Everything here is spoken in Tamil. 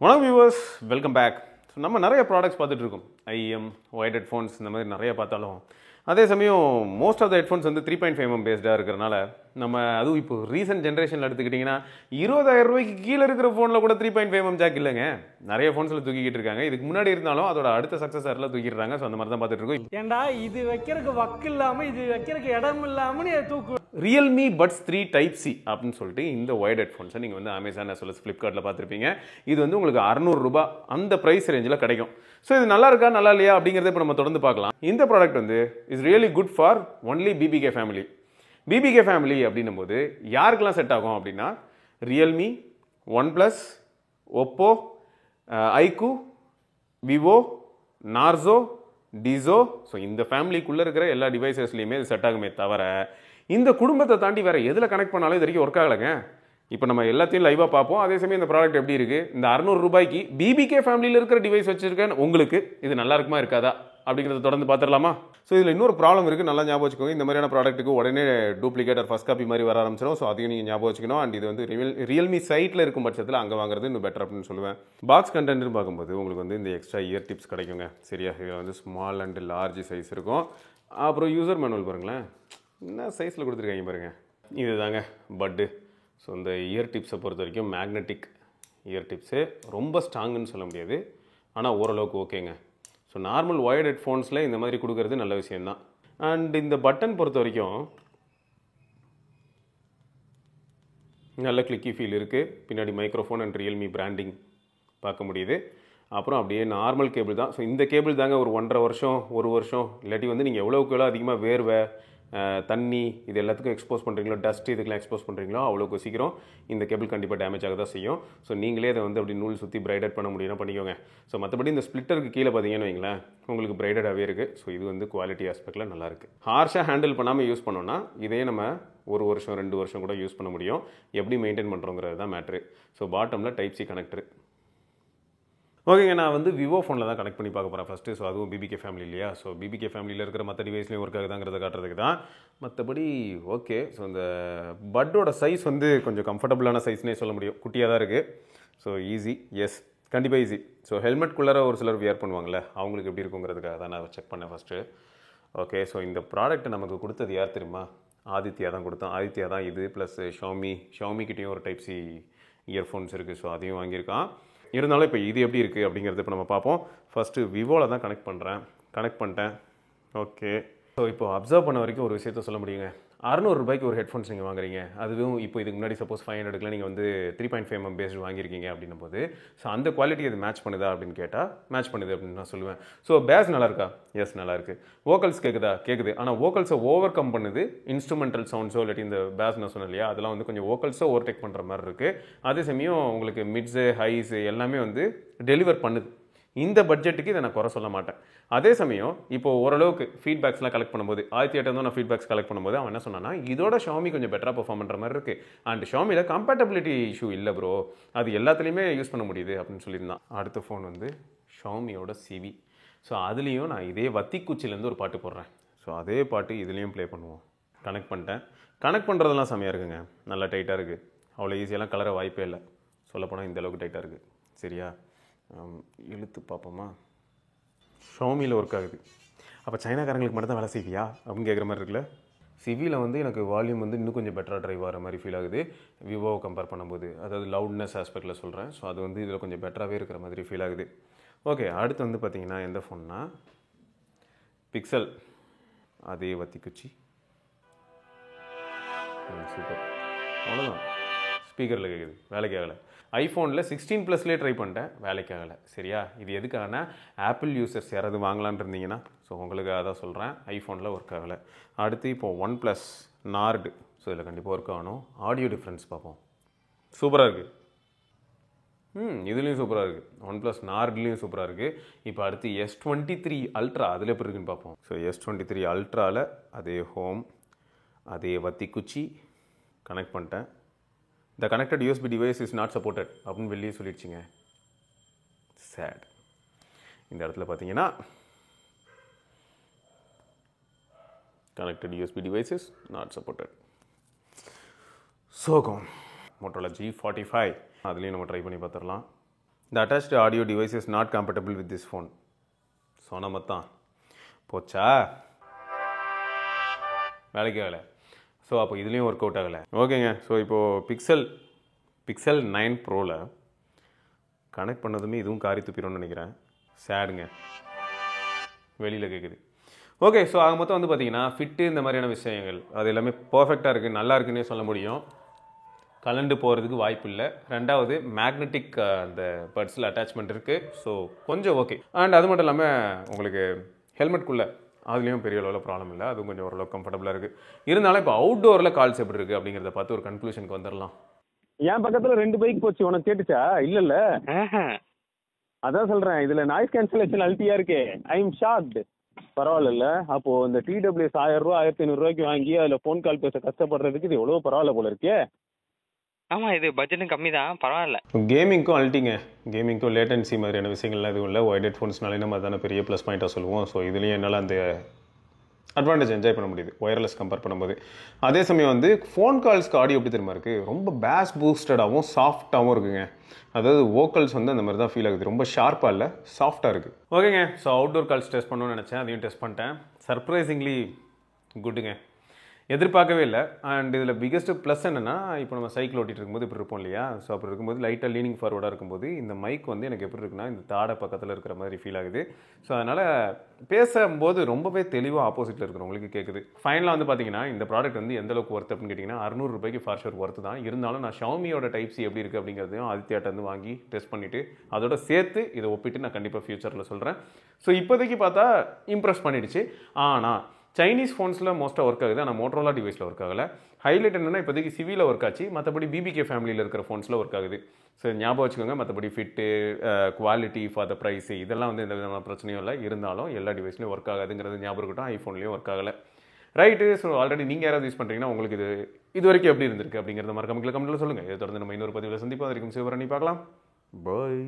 வணக்கம் வியூவர்ஸ், வெல்கம் பேக். ஸோ நம்ம நிறைய ப்ராடக்ட்ஸ் பார்த்துட்டு இருக்கோம். ஐஎம், ஒயர்ட் ஹெட்ஃபோன்ஸ் இந்த மாதிரி நிறைய பார்த்தாலும் அதே சமயம் மோஸ்ட் ஆஃப் த ஹெட்ஃபோன்ஸ் வந்து 3.5mm பேஸ்டாக இருக்கிறனால நம்ம அதுவும் இப்போ ரீசெண்ட் ஜென்ரேஷனில் எடுத்துக்கிட்டிங்கன்னா 20,000 ரூபாய்க்கு கீழே இருக்கிற ஃபோனில் கூட 3.5mm ஜாக் இல்லைங்க. நிறைய ஃபோன்ஸில் தூக்கிக்கிட்டு இருக்காங்க. இதுக்கு முன்னாடி இருந்தாலும் அதோட அடுத்த சக்ஸஸரில் தூக்கிடுறாங்க. ஸோ அந்த மாதிரி தான் பார்த்துட்டு இருக்கோம். ஏண்டா இது வைக்கிறதுக்கு வக்கு இல்லாமல் இது வைக்கிறதுக்கு இடம் இல்லாமல் நீ தூக்கு. ரியல்மி பட்ஸ் 3 டைப் சி அப்படின்னு சொல்லிட்டு இந்த ஒயர்ட் ஹெட்ஃபோன்ஸை நீங்கள் வந்து அமேசான் as well as ஃப்ளிப்கார்ட்டில் பார்த்துருப்பீங்க. இது வந்து உங்களுக்கு 600 ரூபாய் அந்த ப்ரைஸ் ரேஞ்சில் கிடைக்கும். ஸோ இது நல்லா இருக்கா நல்லா இல்லையா அப்படிங்கிறத இப்போ நம்ம தொடர்ந்து பார்க்கலாம். இந்த ப்ராடக்ட் வந்து is really good for only PBK family. PBK family அப்படின்னும் போது யாருக்கெல்லாம் செட் ஆகும் அப்படின்னா ரியல்மி, ஒன் ப்ளஸ், ஒப்போ, ஐக்கு, விவோ, நார்சோ, டிசோ. ஸோ இந்த ஃபேமிலிக்குள்ளே இருக்கிற எல்லா டிவைசஸ்லையுமே இது செட் ஆகுமே தவிர இந்த குடும்பத்தை தாண்டி வேறு எதில் கனெக்ட் பண்ணாலும் இது வரைக்கும் ஒர்க் ஆகலைங்க. இப்போ நம்ம எல்லாத்தையும் லைவாக பார்ப்போம். அதே சமயம் இந்த ப்ராடக்ட் எப்படி இருக்குது, இந்த 600 ரூபாய்க்கு பிபிகே ஃபேமிலியில் இருக்கிற டிவைஸ் வச்சுருக்கேன் உங்களுக்கு இது நல்லா இருக்குமா இருக்காதா அப்படிங்கிறத தொடர்ந்து பார்த்துடலாமா? ஸோ இதில் இன்னொரு ப்ராப்ளம் இருக்குது, நல்லா ஞாபகம் வச்சுக்கோங்க. இந்த மாதிரியான ப்ராடக்ட்டுக்கு உடனே டூப்ளிகேட் ஆர் ஃபர்ஸ்ட் காப்பி மாதிரி வர ஆரம்பிச்சிடும். ஸோ அதையும் நீங்கள் ஞாபகம் வச்சுக்கணும். அண்ட் இது வந்து ரியல்மி சைட்டில் இருக்கும் பட்சத்தில் அங்கே வாங்குறது இன்னும் பெட்டர் அப்படின்னு சொல்லுவேன். பாக்ஸ் கண்டென்ட்னு பார்க்கும்போது உங்களுக்கு வந்து இந்த எக்ஸ்ட்ரா இயர் டிப்ஸ் கிடைக்குங்க. சரியா, இதில் வந்து ஸ்மால் அண்ட் லார்ஜ் சைஸ் இருக்கும். அப்புறம் யூசர் மேனுவல் பாருங்களேன், என்ன சைஸில் கொடுத்துருக்காங்க பாருங்கள். இது தாங்க பட்டு. ஸோ இந்த இயர் டிப்ஸை பொறுத்த வரைக்கும் மேக்னெட்டிக் இயர் டிப்ஸு ரொம்ப ஸ்ட்ராங்குன்னு சொல்ல முடியாது, ஆனால் ஓரளவுக்கு ஓகேங்க. ஸோ நார்மல் ஒயர்ட் ஹெட்ஃபோன்ஸில் இந்த மாதிரி கொடுக்கறது நல்ல விஷயம்தான். அண்ட் இந்த பட்டன் பொறுத்த வரைக்கும் நல்ல கிளிக்கி ஃபீல் இருக்குது. பின்னாடி மைக்ரோஃபோன் அண்ட் ரியல்மி பிராண்டிங் பார்க்க முடியுது. அப்புறம் அப்படியே நார்மல் கேபிள் தான். ஸோ இந்த கேபிள் தாங்க ஒரு 1.5 வருஷம் 1 வருஷம் இல்லாட்டி வந்து நீங்கள் எவ்வளோக்கு எவ்வளோ அதிகமாக வேர்வை, தண்ணி இது எல்லாத்துக்கும் எக்ஸ்போஸ் பண்ணுறீங்களோ, டஸ்ட் இதுக்கெல்லாம் எக்ஸ்போஸ் பண்ணுறீங்களோ அவ்வளோக்கு சீக்கிரம் இந்த கேபிள் கண்டிப்பாக டேமேஜ் ஆக தான் செய்யும். ஸோ நீங்களே அதை வந்து அப்படி நூல் சுற்றி பிரைடட் பண்ண முடியும்னா பண்ணிக்கோங்க. ஸோ மற்றபடி இந்த ஸ்ப்ளிட்டருக்கு கீழே பார்த்தீங்கன்னு வைங்களேன், உங்களுக்கு பிரைடடாகவே இருக்குது. ஸோ இது வந்து குவாலிட்டி ஆஸ்பெக்டில் நல்லாயிருக்கு. ஹார்ஷாக ஹேண்டில் பண்ணாமல் யூஸ் பண்ணோன்னா இதே நம்ம 1 வருஷம் 2 வருஷம் கூட யூஸ் பண்ண முடியும். எப்படி மெயின்டைன் பண்ணுறோங்கிறது தான் மேட்ரு. ஸோ பாட்டமில் டைப் சி கனெக்டர். ஓகேங்க, நான் வந்து விவோ ஃபோனில் தான் கனெக்ட் பண்ணி பார்க்க போகிறேன் ஃபஸ்ட்டு. ஸோ அதுவும் பிபிகே ஃபேமிலி இல்லையா? ஸோ பிபிகே ஃபேமிலியில் இருக்கிற மற்ற டிவைஸ்லையும் ஒர்க் ஆகுதாங்கிறத காட்டுறதுக்கு தான். மற்றபடி ஓகே. ஸோ இந்த பட்டோட சைஸ் வந்து கொஞ்சம் கம்ஃபர்டபுளான சைஸ்னே சொல்ல முடியும். குட்டியாக தான் இருக்குது. ஸோ ஈஸி, எஸ் கண்டிப்பாக ஈஸி. ஸோ ஹெல்மெட்குள்ளார ஒரு சிலர் வியர் பண்ணுவாங்கள்ல, அவங்களுக்கு எப்படி இருக்குங்கிறதுக்காக தான் நான் செக் பண்ணேன் ஃபஸ்ட்டு. ஓகே, ஸோ இந்த ப்ராடக்ட்டை நமக்கு கொடுத்தது யார் தெரியுமா? ஆதித்யா தான் கொடுத்தோம். ஆதித்யா தான் இது ப்ளஸ் ஷாமிக்கிட்டேயும் ஒரு டைப் சி இயர்ஃபோன்ஸ் இருக்குது. ஸோ அதையும் வாங்கியிருக்கான். இருந்தாலும் இப்போ இது எப்படி இருக்குது அப்படிங்கிறது இப்போ நம்ம பார்ப்போம். ஃபஸ்ட்டு விவோவில் தான் கனெக்ட் பண்ணிட்டேன். ஓகே, ஸோ இப்போ அப்சர்வ் பண்ண வரைக்கும் ஒரு விஷயத்த சொல்ல முடியுங்க. 600 ரூபாய்க்கு ஒரு ஹெட்ஃபோன்ஸ் நீங்கள் வாங்குறீங்க. அதுவும் இப்போ இதுக்கு முன்னாடி சப்போஸ் 500க்குள்ள நீங்கள் வந்து 3.5mm பேஸ்டு வாங்கியிருக்கீங்க அப்படின்னும் போது ஸோ அந்த குவாலிட்டி அது மேட்ச் பண்ணுதா அப்படின்னு கேட்டால் மேட்ச் பண்ணுது அப்படின்னு நான் சொல்லுவேன். ஸோ பேஸ் நல்லா இருக்கா? எஸ் நல்லா இருக்குது. வோக்கல்ஸ் கேட்குது. ஆனால் வோக்கல்ஸை ஓவர் கம் பண்ணுது இன்ஸ்ட்ருமெண்டல் சவுண்ட்ஸோ இல்லாட்டி இந்த பேஸ் நான் சொன்னேன் இல்லையா, அதெல்லாம் வந்து கொஞ்சம் வோக்கல்ஸோ ஓவர்டேக் பண்ணுற மாதிரி இருக்குது. அதே சமயம் உங்களுக்கு மிட்ஸு ஹைஸு எல்லாமே வந்து டெலிவர் பண்ணுது. இந்த பட்ஜெட்டுக்கு இதை நான் குறை சொல்ல மாட்டேன். அதே சமயம் இப்போ ஓரளவுக்கு ஃபீட்பேக்ஸ்லாம் கலெக்ட் பண்ணும்போது ஆதித்யாட்ட வந்து நான் ஃபீட்பேக்ஸ் கலெக்ட் பண்ணும்போது அவன் என்ன சொன்னான்னா, இதோட ஷாமி கொஞ்சம் பெட்டராக பெர்ஃபார்ம் பண்ணுற மாதிரி இருக்குது. அண்ட் ஷாமியில் கம்பேட்டபிலிட்டி இஷ்யூ இல்லை ப்ரோ, அது எல்லாத்துலேயுமே யூஸ் பண்ண முடியுது அப்படின்னு சொல்லியிருந்தான். அடுத்த ஃபோன் வந்து ஷாமியோட சிவி. ஸோ அதுலேயும் நான் இதே வத்திக்குச்சிலேருந்து ஒரு பாட்டு போடுறேன். ஸோ அதே பாட்டு இதுலேயும் ப்ளே பண்ணுவோம். கனெக்ட் பண்ணுறதெல்லாம் செம்மையாக இருக்குங்க. நல்லா டைட்டாக இருக்குது. அவ்வளோ ஈஸியெல்லாம் கலர வாய்ப்பே இல்லை. சொல்லப்போனால் இந்த அளவுக்கு டைட்டாக இருக்குது. சரியா, இழுத்து பார்ப்போமா? ஷாமியில் ஒர்க் ஆகுது. அப்போ சைனாக்காரங்களுக்கு மட்டும் தான் வேலை செய்வியா அப்படின்னு கேட்குற மாதிரி இருக்குல்ல. சிவியில் வந்து எனக்கு வால்யூம் வந்து இன்னும் கொஞ்சம் பெட்டராக ட்ரைவ் ஆகிற மாதிரி ஃபீல் ஆகுது விவோவை கம்பேர் பண்ணும்போது. அதாவது லவுட்னஸ் ஆஸ்பெக்டில் சொல்கிறேன். ஸோ அது வந்து இதில் கொஞ்சம் பெட்டராகவே இருக்கிற மாதிரி ஃபீல் ஆகுது. ஓகே, அடுத்து வந்து பார்த்தீங்கன்னா எந்த ஃபோன்னா பிக்சல். அதே வத்திக்குச்சி. சூப்பர், அவ்வளோதான். ஸ்பீக்கரில் கேட்குது, வேலைக்கு ஆகலை. ஐஃபோனில் 16+லேயே ட்ரை பண்ணிட்டேன், வேலைக்கு ஆகலை. சரியா, இது எதுக்காகனா ஆப்பிள் யூசர்ஸ் யாராவது வாங்கலான் இருந்தீங்கன்னா ஸோ உங்களுக்கு அதான் சொல்கிறேன். ஐஃபோனில் ஒர்க் ஆகலை. அடுத்து இப்போது ஒன் ப்ளஸ் நார்டு. ஸோ இதில் கண்டிப்பாக ஒர்க் ஆகணும். ஆடியோ டிஃப்ரென்ஸ் பார்ப்போம். சூப்பராக இருக்குது. இதுலேயும் சூப்பராக இருக்குது. ஒன் ப்ளஸ் நார்ட்லேயும் சூப்பராக இருக்குது. இப்போ அடுத்து S23 அல்ட்ரா அதில் எப்படி இருக்குன்னு பார்ப்போம். ஸோ S23 அல்ட்ராவில் அதே ஹோம், அதே வத்திக்குச்சி கனெக்ட் பண்ணிட்டேன். The connected USB device is not supported அப்படின்னு வெளியே சொல்லிடுச்சிங்க. சேட். இந்த இடத்துல பார்த்தீங்கன்னா connected USB devices not supported. சோகம். மோட்டோரோலா G45 அதுலேயும் நம்ம ட்ரை பண்ணி பார்த்துடலாம். The attached audio device is not compatible with this phone. சொன்ன மொத்தம் போச்சா, வேலைக்கு ஆகலை. ஸோ அப்போ இதுலேயும் ஒர்க் அவுட் ஆகலை. ஓகேங்க. ஸோ இப்போது பிக்சல் 9 ப்ரோவில் கனெக்ட் பண்ணதுமே இதுவும் காரி துப்பிடும்னு நினைக்கிறேன். சேடுங்க, வெளியில் கேட்குது. ஓகே. ஸோ ஆக மொத்தம் வந்து பார்த்தீங்கன்னா ஃபிட்டு இந்த மாதிரியான விஷயங்கள் அது எல்லாமே பர்ஃபெக்டாக இருக்குது, நல்லா இருக்குன்னே சொல்ல முடியும். கலண்டு போகிறதுக்கு வாய்ப்பு இல்லை. ரெண்டாவது மேக்னெட்டிக் அந்த பட்ஸில் அட்டாச்மெண்ட் இருக்குது. ஸோ கொஞ்சம் ஓகே. அண்ட் அது மட்டும் இல்லாமல் உங்களுக்கு ஹெல்மெட்குள்ளே அதுலேயும் பெரிய அளவில் ப்ராப்ளம் இல்லை, அதுவும் கொஞ்சம் ஓரளவுக்கு கம்ஃபர்டபுளாக இருக்குது. இருந்தாலும் இப்போ அவுட்டோரில் கால்ஸ் எப்படி இருக்குது அப்படிங்கிறத பார்த்து ஒரு கன்க்ளூஷனுக்கு வந்துடலாம். என் பக்கத்தில் 2 பைக் போச்சு, உனக்கு கேட்டுச்சா? இல்லைல்ல, அதான் சொல்கிறேன். இதில் நாய்ஸ் கேன்சலேஷன் அல்ட்டியாக இருக்கே. I am shocked. பரவாயில்ல. அப்போது இந்த TWS 1000 ரூபா 1500 ரூபாய்க்கு வாங்கி அதில் ஃபோன் கால் பேச கஷ்டப்படுறதுக்கு இது எவ்வளோ பரவாயில்ல போல இருக்கே. ஆமாம், இது பட்ஜெட்டும் கம்மி தான், பரவாயில்ல. கேமிங்க்கும் அல்ட்டிங்க, கேமிங்க்கும் லேட்டன்சி மாதிரியான விஷயங்கள்லாம் எதுவும் இல்லை. ஒய்ட் ஹெட்ஃபோன்ஸ்னாலே நம்ம தானே பெரிய ப்ளஸ் பாயிண்ட்டாக சொல்லுவோம். ஸோ இதுலேயும் என்னால் அந்த அட்வான்டேஜ் என்ஜாய் பண்ண முடியுது ஒயர்லெஸ் கம்பேர் பண்ணும்போது. அதே சமயம் வந்து ஃபோன் கால்ஸ்க்கு ஆடியோ எப்படி தெரியுமா இருக்குது, ரொம்ப பேஸ் பூஸ்டடாகவும் சாஃப்டாகவும் இருக்குங்க. அதாவது வோக்கல்ஸ் வந்து அந்த மாதிரி தான் ஃபீல் ஆகுது, ரொம்ப ஷார்ப்பாக இல்லை, சாஃப்டாக இருக்குது. ஓகேங்க. ஸோ அவுட்டோர் கால்ஸ் டெஸ்ட் பண்ணணும்னு நினச்சேன், அதையும் டெஸ்ட் பண்ணிட்டேன். சர்ப்ரைசிங்லி குட்டுங்க, எதிர்பார்க்கவே இல்லை. அண்ட் இதில் பிக்கஸ்ட் ப்ளஸ் என்னென்னா, இப்போ நம்ம சைக்கிள் ஓட்டிகிட்டு இருக்கும்போது இப்படி இருப்போம் இல்லையா, ஸோ அப்படி இருக்கும்போது லைட்டாக லீனிங் ஃபார்வர்டாக இருக்கும்போது இந்த மைக் வந்து எனக்கு எப்படி இருக்குன்னா இந்த தாடை பக்கத்தில் இருக்கிற மாதிரி ஃபீல் ஆகுது. ஸோ அதனால் பேசும்போது ரொம்பவே தெளிவாக ஆப்போசிட்டில் இருக்கிறவங்களுக்கு கேட்குது. ஃபைனலாக வந்து பார்த்தீங்கன்னா இந்த ப்ராடக்ட் வந்து எந்த அளவுக்கு ஒர்த் அப்படின்னு கேட்டிங்கன்னா 600 ரூபாய்க்கு ஃபார் ஷோர் ஒர்த்து தான். இருந்தாலும் நான் ஷாமியோட டைப் சி எப்படி இருக்குது அப்படிங்கிறதையும் ஆதித்யாட்ட வந்து வாங்கி டெஸ்ட் பண்ணிவிட்டு அதோட சேர்த்து இதை ஒப்பிட்டு நான் கண்டிப்பாக ஃபியூச்சரில் சொல்கிறேன். ஸோ இப்போதைக்கு பார்த்தா இம்ப்ரெஸ் பண்ணிடுச்சு. ஆனால் சைனீஸ் ஃபோன்ஸில் மோஸ்ட்டாக ஒர்க் ஆகுது, ஆனால் மோட்டரோலா டிவைஸில் ஒர்க் ஆகலை. ஹைலைட் என்னென்னா இப்போதைக்கு சிவியில் ஒர்க் ஆச்சு, மற்றபடி பிபிகே ஃபேமிலியில் இருக்கிற ஃபோன்ஸில் ஒர்க் ஆகுது. ஸோ ஞாபகம் வச்சுக்கோங்க. மற்றபடி fit, quality for the price இதெல்லாம் வந்து எந்த விதமான பிரச்சனையும் இல்லை. இருந்தாலும் எல்லா டிவைஸ்லையும் ஒர்க் ஆகாதுங்கிறது ஞாபகம் இருக்கட்டும். ஐஃபோன்லேயும் ஒர்க் ஆகலை. ரைட்டு. ஸோ ஆல்ரெடி நீங்கள் யாராவது யூஸ் பண்ணுறீங்கன்னா உங்களுக்கு இது வரைக்கும் எப்படி இருந்திருக்கு அப்படிங்கிறத மறக்காம கமெண்ட்டில் சொல்லுங்கள். இதை தொடர்ந்து நம்ம இன்னொரு பதிவில் சந்திப்போம். வரைக்கும் சிவரணி பார்க்கலாம். பாய்.